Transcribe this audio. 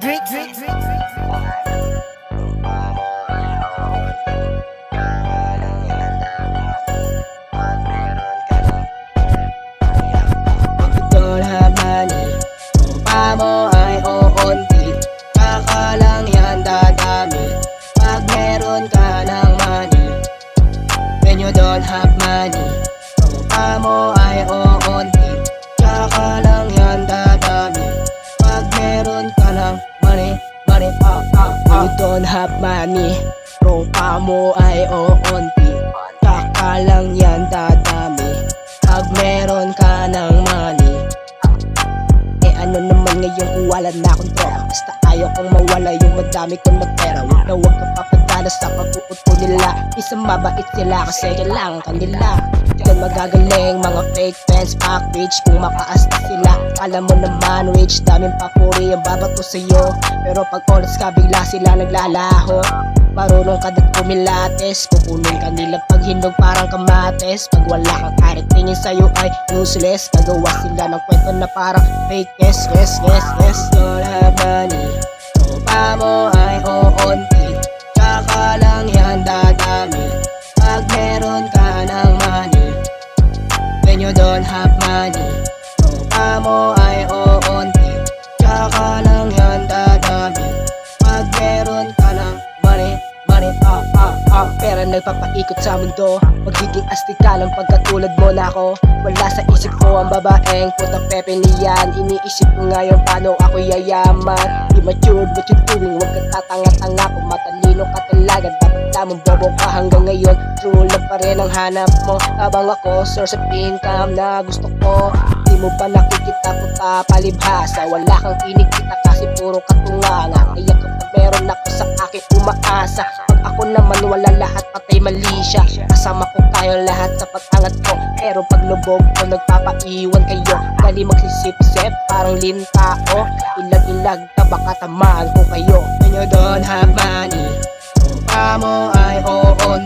don't have money, lupa mo ay uunti. Tsaka lang yan dadami pag meron ka ng money. When you don't have money, lupa mo ay uunti. Tsaka lang yan dadami pag meron ka ng money. When you don't have money, lupa mo ay uunti. Tsaka lang yan dadami pag meron ka ng money. Ano naman ngayon kung wala na akong tropa? Basta ayaw kong mawala yung madami kong na pera. Huwag na huwag kang papadala sa pag-uuto nila. Isang mabait sila kasi kailangan kanila. Diyan magagaling mga fake fans, pack rich. Kung makaasta sila, alam mo naman rich. Daming papuri ang babato sa'yo. Pero pag oras ka bigla sila naglalaho. Marunong ka da't kumilates. Kukunin ka nila pag hinog parang kamates. Pag wala kang karit tingin sa'yo ay useless. Gagawa sila ng kwento na parang fake. Yes, don't have money, lupa mo ay uunti. Tsaka lang yan dadami pag meron ka ng money. When you don't have money, lupa mo ay uunti. Tsaka lang yan dadami pag meron ka ng money. Pera nagpapaikot sa mundo. Magiging astika lang pagkatulad mo na ako. Wala sa isip ko ang babaeng puta pepe niyan. Iniisip ko ngayon paano ako yayaman. Immature but you doing, huwag ka tatanga-tanga. Kung matalino ka talaga, dapat lamang bobo ka hanggang ngayon. True love pa rin ang hanap mo. Habang ako source of income na gusto ko. Di mo ba nakikita ko palibhasa? Wala kang kinikita kasi puro katungalan. Kaya kapag meron ako sa akin umaasa, pag ako naman wala lahat patay mali siya. Kasama ko kayo lahat sa pag-angat ko. Pero pag lubog ko nagpapaiwan kayo. Gali magsisip-sip parang lintao. Ilag-ilag ka baka tamaan ko kayo. When you don't have money, lupa mo ay uunti.